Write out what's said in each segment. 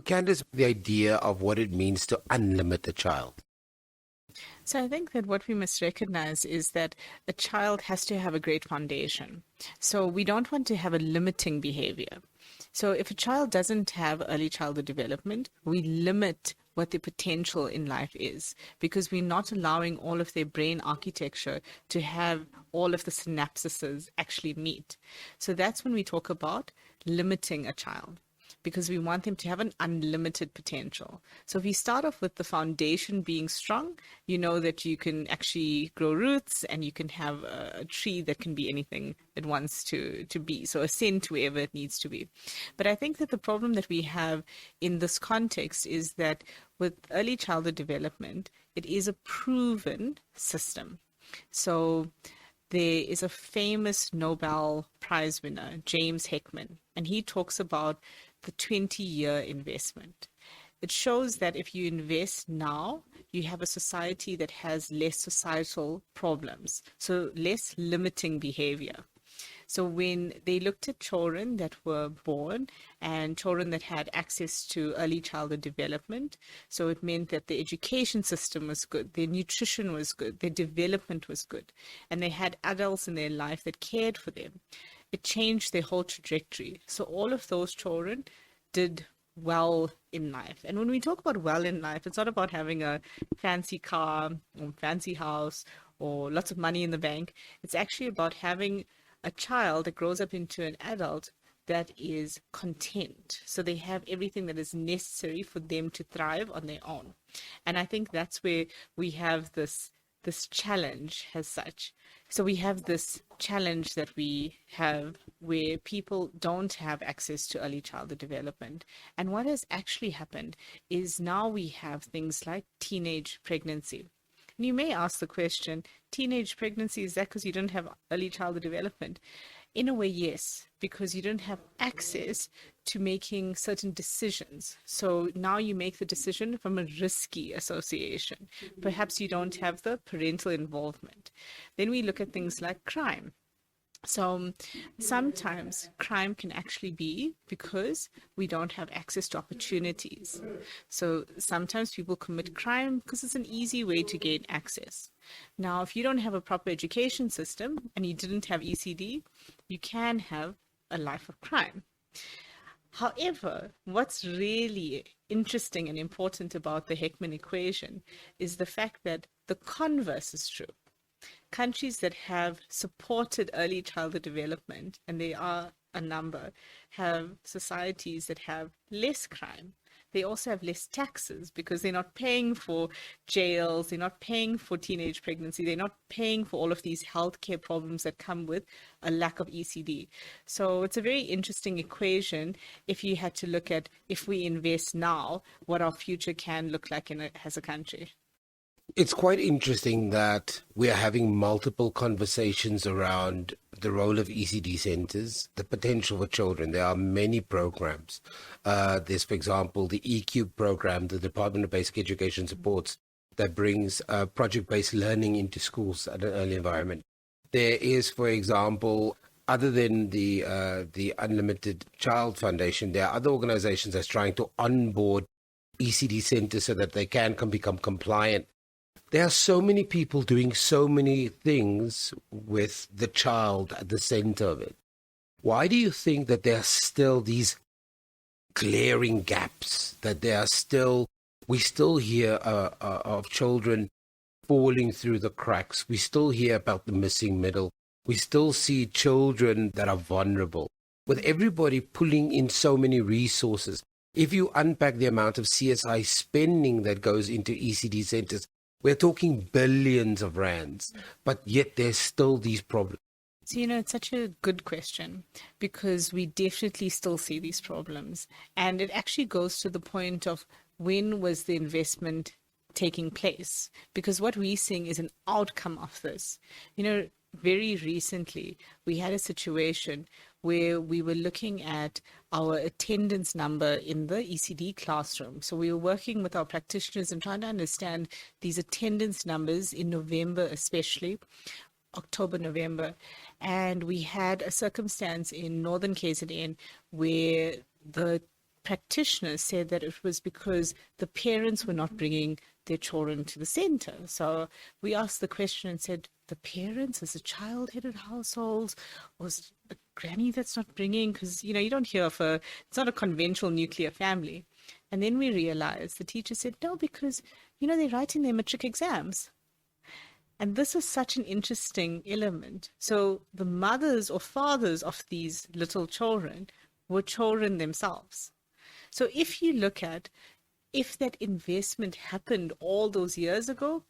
Candice, the idea of what it means to unlimit a child. So I think that what we must recognize is that a child has to have a great foundation. So we don't want to have a limiting behavior. So if a child doesn't have early childhood development, we limit what their potential in life is because we're not allowing all of their brain architecture to have all of the synapses actually meet. So that's when we talk about limiting a child, because we want them to have an unlimited potential. So if you start off with the foundation being strong, you know that you can actually grow roots and you can have a tree that can be anything it wants to be. So ascend to wherever it needs to be. But I think that the problem that we have in this context is that with early childhood development, it is a proven system. So there is a famous Nobel Prize winner, James Heckman, and he talks about the 20-year investment. It shows that if you invest now, you have a society that has less societal problems, so less limiting behavior. So when they looked at children that were born and children that had access to early childhood development, so it meant that the education system was good, their nutrition was good, their development was good, and they had adults in their life that cared for them, it changed their whole trajectory. So all of those children did well in life. And when we talk about well in life, it's not about having a fancy car or fancy house or lots of money in the bank. It's actually about having a child that grows up into an adult that is content. So they have everything that is necessary for them to thrive on their own. And I think that's where we have this challenge as such. So we have this challenge that we have where people don't have access to early childhood development. And what has actually happened is now we have things like teenage pregnancy. And you may ask the question, teenage pregnancy, is that because you don't have early childhood development? In a way, yes, because you don't have access to making certain decisions. So now you make the decision from a risky association. Perhaps you don't have the parental involvement. Then we look at things like crime. So sometimes crime can actually be because we don't have access to opportunities. So sometimes people commit crime because it's an easy way to gain access. Now, if you don't have a proper education system and you didn't have ECD, you can have a life of crime. However, what's really interesting and important about the Heckman equation is the fact that the converse is true. Countries that have supported early childhood development, and there are a number, have societies that have less crime. They also have less taxes because they're not paying for jails, they're not paying for teenage pregnancy, they're not paying for all of these healthcare problems that come with a lack of ECD. So it's a very interesting equation if you had to look at, if we invest now, what our future can look like as a country. It's quite interesting that we are having multiple conversations around the role of ECD centers, the potential for children. There are many programs. There's, for example, the EQ program, the Department of Basic Education supports, that brings project-based learning into schools at an early environment. There is, for example, other than the Unlimited Child Foundation, there are other organizations that's trying to onboard ECD centers so that they can become compliant. There are so many people doing so many things with the child at the center of it. Why do you think that there are still these glaring gaps, that we still hear of children falling through the cracks? We still hear about the missing middle. We still see children that are vulnerable. With everybody pulling in so many resources, if you unpack the amount of CSI spending that goes into ECD centers, we're talking billions of rands, but yet there's still these problems. So, it's such a good question because we definitely still see these problems. And it actually goes to the point of when was the investment taking place? Because what we're seeing is an outcome of this. Very recently, we had a situation where we were looking at our attendance number in the ECD classroom. So we were working with our practitioners and trying to understand these attendance numbers in November, especially October, November. And we had a circumstance in northern KZN where the practitioners said that it was because the parents were not bringing their children to the center. So we asked the question and said, the parents, is a child-headed household, or is it a granny that's not bringing? Because, you don't hear of it's not a conventional nuclear family. And then we realized, the teacher said, no, because, they're writing their matric exams. And this was such an interesting element. So the mothers or fathers of these little children were children themselves. So if you look at if that investment happened all those years ago,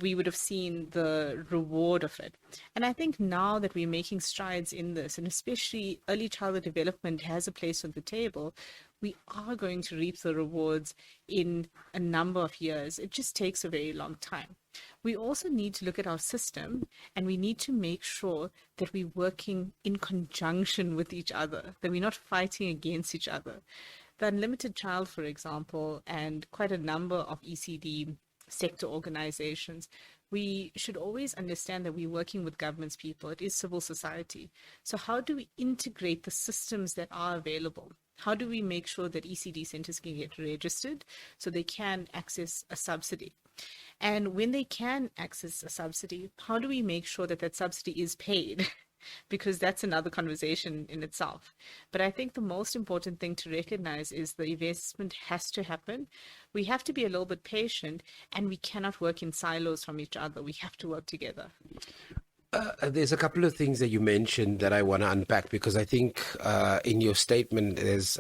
we would have seen the reward of it. And I think now that we're making strides in this, and especially early childhood development has a place on the table, we are going to reap the rewards in a number of years. It just takes a very long time. We also need to look at our system, and we need to make sure that we're working in conjunction with each other, that we're not fighting against each other. The Unlimited Child, for example, and quite a number of ECD sector organizations, we should always understand that we're working with governments, people. It is civil society. So how do we integrate the systems that are available? How do we make sure that ECD centers can get registered so they can access a subsidy? And when they can access a subsidy, how do we make sure that that subsidy is paid? Because that's another conversation in itself. But I think the most important thing to recognize is the investment has to happen. We have to be a little bit patient, and we cannot work in silos from each other. We have to work together. There's a couple of things that you mentioned that I want to unpack, because I think in your statement there's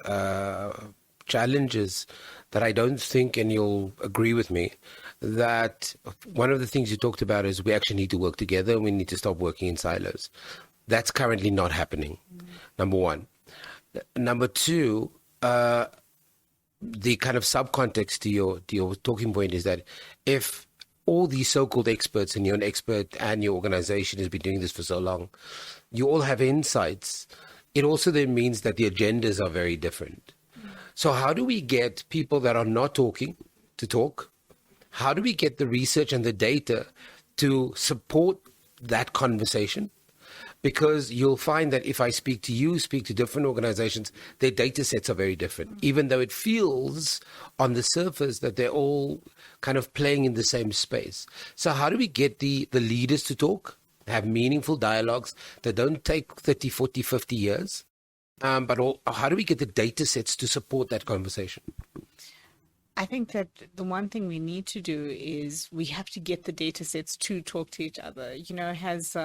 challenges that I don't think, and you'll agree with me, that one of the things you talked about is we actually need to work together and we need to stop working in silos. That's currently not happening, number one. Number two, the kind of subcontext to your talking point is that if all these so-called experts, and you're an expert and your organization has been doing this for so long, you all have insights, it also then means that the agendas are very different. So how do we get people that are not talking to talk? How do we get the research and the data to support that conversation? Because you'll find that if I speak to you, speak to different organizations, their data sets are very different, even though it feels on the surface that they're all kind of playing in the same space. So how do we get the leaders to talk, have meaningful dialogues that don't take 30, 40, 50 years? But how do we get the data sets to support that conversation? I think that the one thing we need to do is we have to get the data sets to talk to each other. Has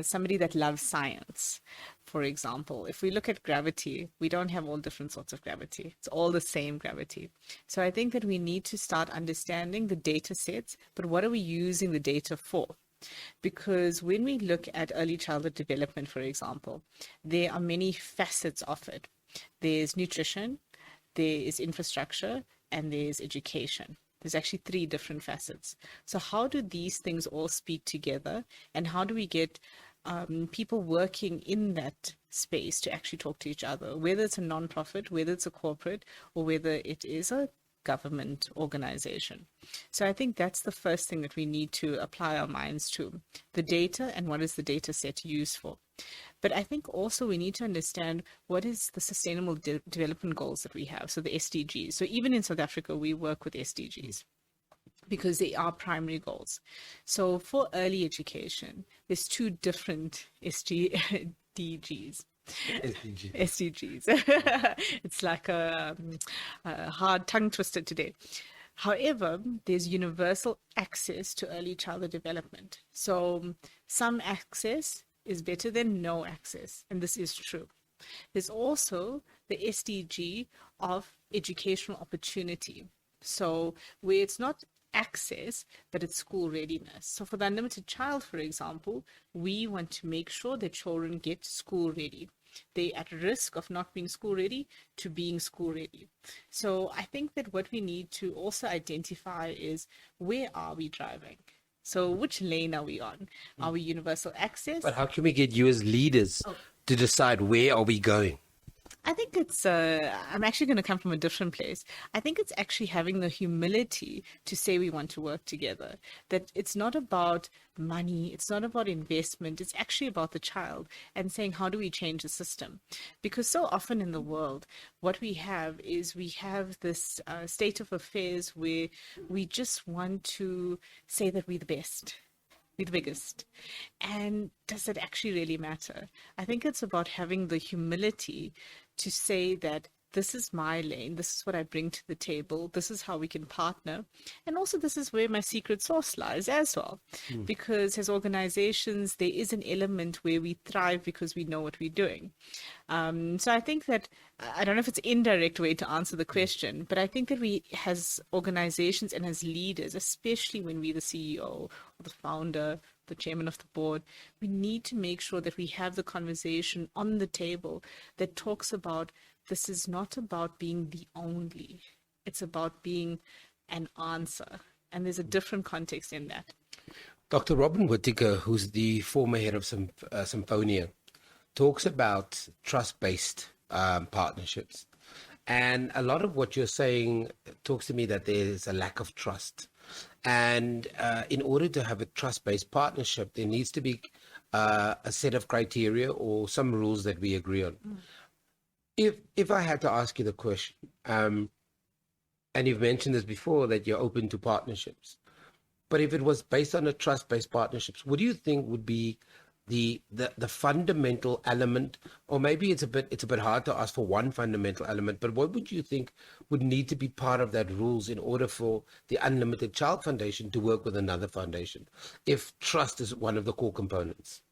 somebody that loves science, for example, if we look at gravity, we don't have all different sorts of gravity. It's all the same gravity. So I think that we need to start understanding the data sets, but what are we using the data for? Because when we look at early childhood development, for example, there are many facets of it. There's nutrition, there is infrastructure, and there's education. There's actually 3 different facets. So how do these things all speak together, and how do we get people working in that space to actually talk to each other, whether it's a non-profit, whether it's a corporate, or whether it is a government organization? So I think that's the first thing that we need to apply our minds to, the data and what is the data set used for. But I think also we need to understand what is the sustainable development goals that we have, so the SDGs. So even in South Africa, we work with SDGs because they are primary goals. So for early education, there's 2 different SDGs. SDGs. It's like a hard tongue twister today. However, there's universal access to early childhood development. So some access is better than no access, and this is true. There's also the SDG of educational opportunity. So where it's not access, but it's school readiness. So for the Unlimited Child, for example, we want to make sure that children get school ready. They're at risk of not being school ready to being school ready. So I think that what we need to also identify is, where are we driving? So which lane are we on? Are we universal access? But how can we get you as leaders to decide where are we going? I think I'm actually going to come from a different place. I think it's actually having the humility to say we want to work together. That it's not about money, it's not about investment, it's actually about the child and saying, how do we change the system? Because so often in the world, what we have is we have this state of affairs where we just want to say that we're the best, be the biggest. And does it actually really matter? I think it's about having the humility to say that this is my lane, this is what I bring to the table, this is how we can partner. And also, this is where my secret sauce lies as well. Because as organizations, there is an element where we thrive because we know what we're doing. So I think that I don't know if it's an indirect way to answer the question, but I think that we, as organizations and as leaders, especially when we're the CEO or the founder, the chairman of the board, we need to make sure that we have the conversation on the table that talks about this is not about being the only, it's about being an answer. And there's a different context in that. Dr. Robin Whittaker, who's the former head of Symphonia, talks about trust-based partnerships. And a lot of what you're saying talks to me that there's a lack of trust. And in order to have a trust-based partnership, there needs to be a set of criteria or some rules that we agree on. If I had to ask you the question, and you've mentioned this before, that you're open to partnerships, but if it was based on a trust-based partnerships, what do you think would be the fundamental element? Or maybe it's a bit hard to ask for one fundamental element, but what would you think would need to be part of that rules in order for the Unlimited Child Foundation to work with another foundation, if trust is one of the core components?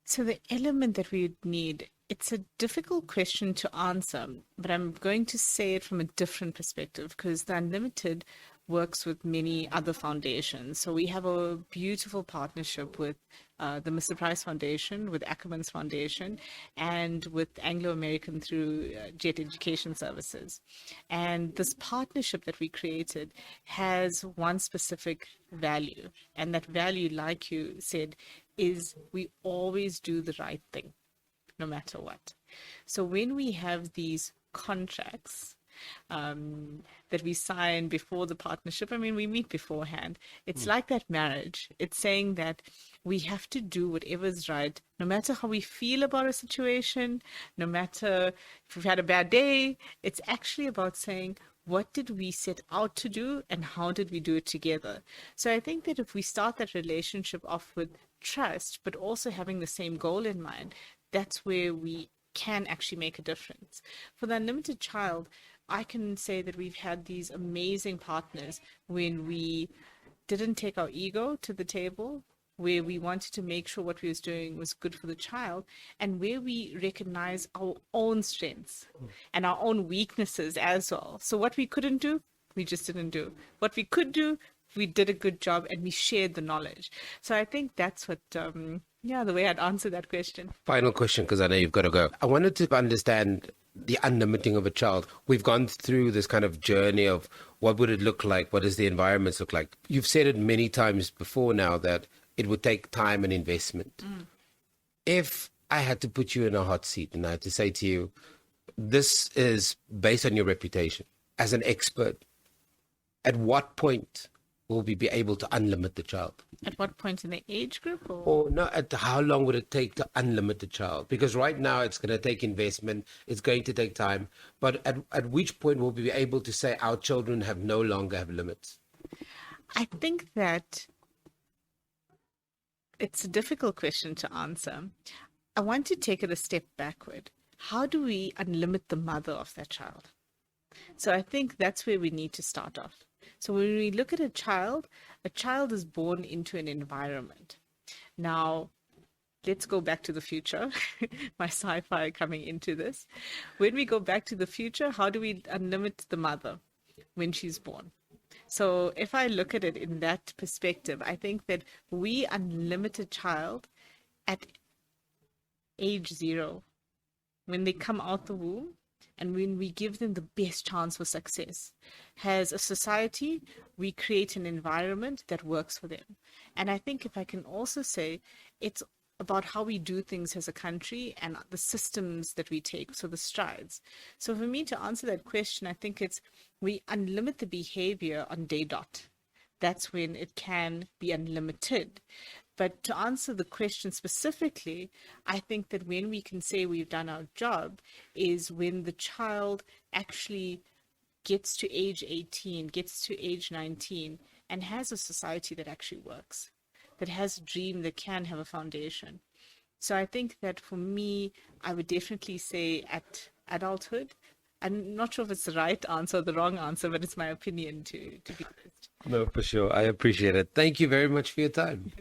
So the element that we would need, it's a difficult question to answer, but I'm going to say it from a different perspective because the Unlimited works with many other foundations. So we have a beautiful partnership with the Mr. Price Foundation, with Ackerman's Foundation, and with Anglo American through Jet Education Services. And this partnership that we created has one specific value. And that value, like you said, is we always do the right thing, no matter what. So when we have these contracts that we sign before the partnership, I mean, we meet beforehand. It's like that marriage. It's saying that we have to do whatever's right, no matter how we feel about a situation, no matter if we've had a bad day. It's actually about saying, what did we set out to do and how did we do it together? So I think that if we start that relationship off with trust, but also having the same goal in mind, that's where we can actually make a difference. For the Unlimited Child, I can say that we've had these amazing partners when we didn't take our ego to the table, where we wanted to make sure what we was doing was good for the child, and where we recognize our own strengths and our own weaknesses as well. So what we couldn't do, we just didn't do. What we could do, we did a good job and we shared the knowledge. So I think that's what, the way I'd answer that question. Final question, because I know you've got to go. I wanted to understand the unlimiting of a child. We've gone through this kind of journey of what would it look like? What does the environments look like? You've said it many times before now that it would take time and investment. If I had to put you in a hot seat and I had to say to you, this is based on your reputation as an expert, at what point will we be able to unlimit the child? At what point in the age group? Or no, how long would it take to unlimit the child? Because right now it's going to take investment, it's going to take time. But at which point will we be able to say our children no longer have limits? I think that it's a difficult question to answer. I want to take it a step backward. How do we unlimit the mother of that child? So I think that's where we need to start off. So when we look at a child is born into an environment. Now, let's go back to the future. My sci-fi coming into this. When we go back to the future, how do we unlimit the mother when she's born? So if I look at it in that perspective, I think that we unlimit a child at age 0, when they come out the womb, and when we give them the best chance for success. As a society, we create an environment that works for them. And I think if I can also say, it's about how we do things as a country and the systems that we take, so the strides. So for me to answer that question, I think it's we unlimit the behavior on day dot. That's when it can be unlimited. But to answer the question specifically, I think that when we can say we've done our job is when the child actually gets to age 18, gets to age 19, and has a society that actually works, that has a dream, that can have a foundation. So I think that for me, I would definitely say at adulthood. I'm not sure if it's the right answer or the wrong answer, but it's my opinion to be honest. No, for sure. I appreciate it. Thank you very much for your time.